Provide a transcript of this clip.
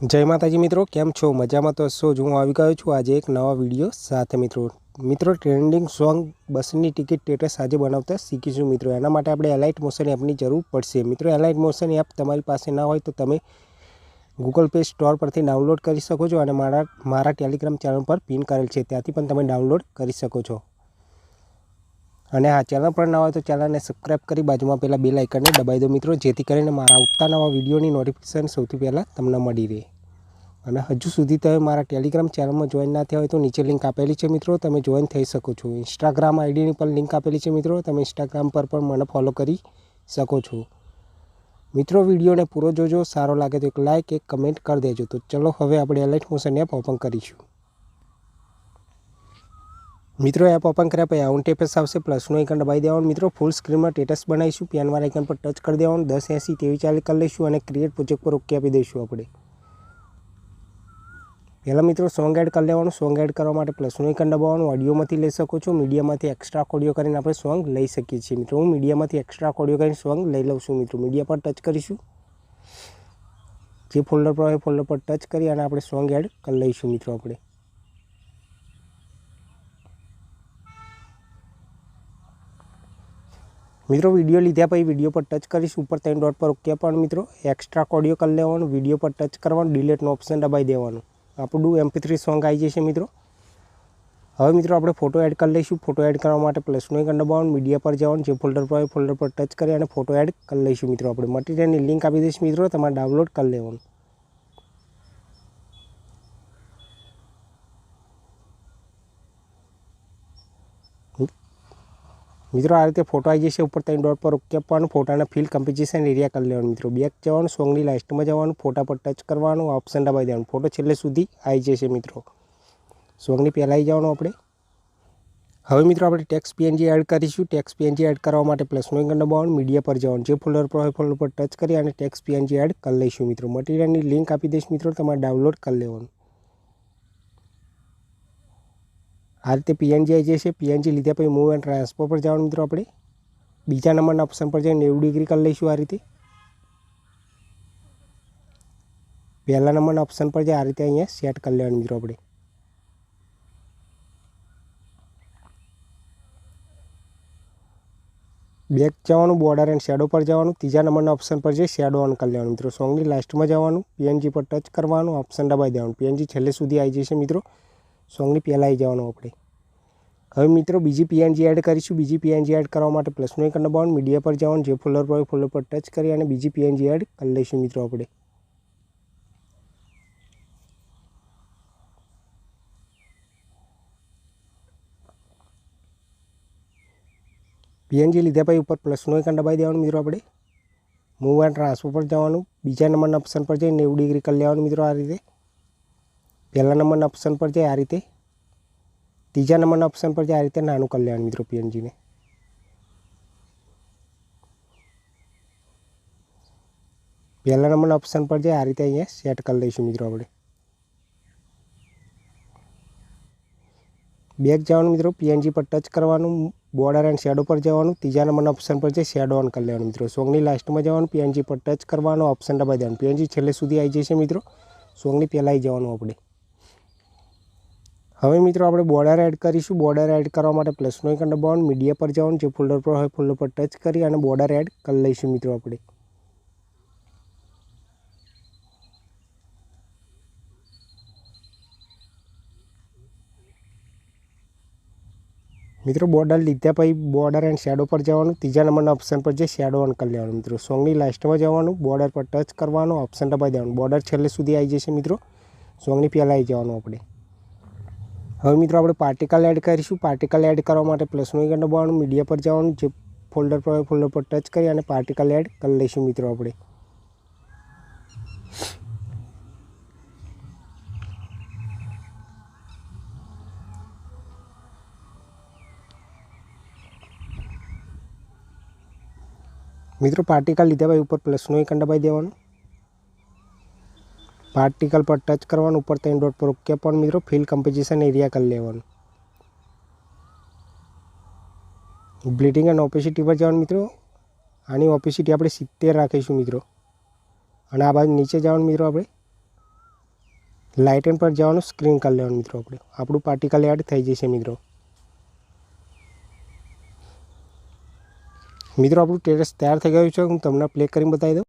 जय माताजी मित्रों, केम छो? मजामां तो हशो। हूँ आई गयो छूँ आज एक नवा विडियो साथ। मित्रों ट्रेंडिंग सॉन्ग बसनी टिकिट स्टेटस आज बनावता शीखीशुं। मित्रों एना माटे आपणे एलाइट मोशन एपनी जरूर पड़शे। मित्रों एलाइट मोशन एप तमारी पासे ना होय तो तमे गूगल पे स्टोर परथी डाउनलॉड करी शको छो अने मारा टेलिग्राम चैनल पर पिन करेल छे त्यांथी पण तमे डाउनलॉड करी शको छो। અને આ ચેનલ પર ના હોય તો ચેનલને સબસ્ક્રાઇબ કરી બાજુમાં પેલા બેલ આઇકનને દબાવી દો મિત્રો, જેથી કરીને મારા આવતા નવા વિડીયોની નોટિફિકેશન સૌથી પહેલાં તમને મળી રહે। અને હજુ સુધી તમે મારા ટેલિગ્રામ ચેનલમાં જોઈન ના થયા હોય તો નીચે લિંક આપેલી છે મિત્રો, તમે જોઈન થઈ શકો છો। ઇન્સ્ટાગ્રામ આઈડીની પણ લિંક આપેલી છે મિત્રો, તમે ઇન્સ્ટાગ્રામ પર પણ મને ફોલો કરી શકો છો। મિત્રો વિડીયોને પૂરો જોજો, સારો લાગે તો એક લાઇક એક કમેન્ટ કરી દેજો। તો ચલો હવે આપણે એલાઇટ મોશન એપ ઓપન કરીશું। मित्रों एप ओपन कर्या पछी आउं इंटरफेस आवशे, प्लसनुं आइकन दबावी देवानुं। मित्रों फूल स्क्रीन में स्टेटस बनावीशुं, पेनवाळा आइकन पर टच कर देवानुं, 1080 तेवी चालू कर लईशुं अने क्रिएट प्रोजेक्ट पर ओके आपी दईशुं। आपणे पहला मित्रों सॉन्ग एड कर लेवानुं। सॉन्ग एड करवा माटे प्लसनुं आइकन दबाववानुं। ऑडियोमांथी लई शको छो, मीडियामांथी एक्स्ट्रा ऑडियो करीने आपणे सॉन्ग लई शकीए छीए। मित्रों हूँ मीडियामांथी एक्स्ट्रा ऑडियो करीने सॉन्ग लई लऊं छुं। मित्रों मीडिया पर टच करीशुं, जे फोल्डर पर होय फोल्डर पर टच करी अने आपणे सॉन्ग एड कर लईशुं। मित्रों आपणे मित्रों वीडियो लीधा पछी वीडियो पर टच करीश, ऊपर 3 डॉट पर ओके पण मित्रों एक्स्ट्रा ऑडियो कर लेवानुं। वीडियो पर टच करवानुं, डिलीट नो ऑप्शन दबाई देवानुं, आपणुं MP3 सॉन्ग आई जशे। मित्रों हवे मित्रों आपणे फोटो एड कर लईशुं। फोटो एड करवा माटे प्लसनुं आइकन दबाववानुं, मीडिया पर जवानुं, जे फोल्डर पर होय फोल्डर पर टच करी अने फोटो एड कर लईशुं। मित्रों आपणे मटीरियलनी लिंक आपी दईश मित्रों, तमारे डाउनलॉड कर लेवानुं। मित्रों आ रीते फोटो आई जशे, ऊपर 3 डॉट पर ओके आपवानुं, फोटाने फिल कम्पोजिशन एरिया कर लेवानुं। मित्रों बेक जवानुं, सॉन्गनी लास्टमां जवानुं, फोटा पर टच करवानुं, ऑप्शन दबावी देवानुं, फोटो छेल्ले सुधी आई जशे। मित्रों सॉन्गनी पहेला आई जवानुं आपणे। हवे मित्रों आपणे टेक्स्ट PNG एड करीशुं। टेक्स्ट PNG एड करवा माटे प्लसनुं आइकन दबाववानुं, मीडिया पर जवानुं, जे फोल्डर पर होय फोल्डर पर टच करी अने टेक्स्ट PNG एड कर लईशुं। मित्रों मटीरियलनी लिंक आपी दईश मित्रों, तमारे डाउनलॉड कर लेवानुं। आ रीते PNG आई जशे। PNG लीधा पछी मूव एंड ट्रांसफर पर जवानुं। मित्रों आपणे बीजा नंबरना ऑप्शन पर जईने 90 डिग्री कर लईशुं। आ रीते पहला नंबरना ऑप्शन पर जे आ रीते अहींया सेट कर लेवानुं। मित्रों आपणे बेक जवानुं, बॉर्डर एंड शेडो पर जवानुं, तीजा नंबरना ऑप्शन पर जे शेडो ऑन कर लेवानुं। मित्रों सॉन्गनी लास्टमां जवानुं, PNG पर टच करवानुं, ऑप्शन दबावी देवानुं, PNG छेल्ले सुधी आई जशे। मित्रों सॉन्गनी पहेला आई जवानुं आपणे। हवे मित्रों बीजी PNG एड करीशुं। बीजी PNG एड करवा माटे प्लसनुं आइकन दबाववानुं, मीडिया पर जवानुं, जे फोल्डर पर होय फोल्डर पर टच करी अने बीजी PNG एड कर लईशुं। मित्रों आपणे PNG लीधा पछी ऊपर प्लसनुं आइकन दबावी देवानुं। मित्रों आपणे मूव एंड ट्रांसफर पर जवानुं, बीजा नंबरना ऑप्शन पर जईने 90 डिग्री कर लेवानुं। मित्रों आ रीते पहला नंबरना ऑप्शन पर जे आ रीते, तीजा नंबरना ऑप्शन पर जे आ रीते नानुं कर लेवानुं। मित्रों PNG ने पहला नंबरना ऑप्शन पर जे आ रीते अहींया सेट कर लईशुं। मित्रों आपणे बेक जवानुं। मित्रों PNG पर टच करवानुं, बॉर्डर एंड शेडो पर जवानुं, तीजा नंबरना ऑप्शन पर जे शेडो ऑन कर लेवानुं। मित्रों सॉन्गनी लास्टमां जवानुं, PNG पर टच करवानुं, ऑप्शन दबावी देवानुं, PNG छेल्ले सुधी आई जशे। मित्रों सॉन्गनी पहेला आई जवानुं आपणे। हवे मित्रों आपणे बॉर्डर एड करीशुं। बॉर्डर एड करवा माटे प्लसनुं आइकन दबाववानुं, मीडिया पर जवानुं, जे फोल्डर पर होय फोल्डर पर टच करी अने बॉर्डर एड कर लईशुं। मित्रों आपणे मित्रों बॉर्डर लीधा पछी बॉर्डर एंड शेडो पर जवानुं, तीजा नंबरना ऑप्शन पर जे शेडो ऑन कर लेवानुं। मित्रों सॉन्गनी लास्टमां जवानुं, बॉर्डर पर टच करवानुं, ऑप्शन दबावी देवानुं, बॉर्डर छेल्ले सुधी आई जशे। मित्रों सॉन्गनी पहेला आई जवानुं आपणे। हवे मित्रों आपणे पार्टिकल एड करीशुं। पार्टिकल एड करवा माटे प्लसनुं आइकन दबाववानुं, मीडिया पर जवानुं, जे फोल्डर पर होय फोल्डर पर टच करी अने पार्टिकल एड कर लईशुं। मित्रों आपणे मित्रों पार्टिकल लीधा पछी ऊपर प्लसनुं आइकन दबावी देवानुं, पार्टिकल पर टच करवानुं, ऊपर 3 डॉट पर ओके आपवानुं। मित्रों फिल कम्पोजिशन एरिया कर लेवानुं, ब्लीडिंग एंड ओपेसिटी पर जवानुं। मित्रों आनी ओपेसिटी आपणे 70 राखीशुं। मित्रों अने आ बाजु नीचे जवानुं। मित्रों आपणे લાઇટ એન્ડ પર જવાનું, સ્ક્રીન કાઢી લેવાનું મિત્રો. આપણું પાર્ટિકલ એડ થઈ જશે મિત્રો. મિત્રો આપણું ટેરેસ તૈયાર થઈ ગયું છે. હું તમને પ્લે કરીને બતાવી દઉં.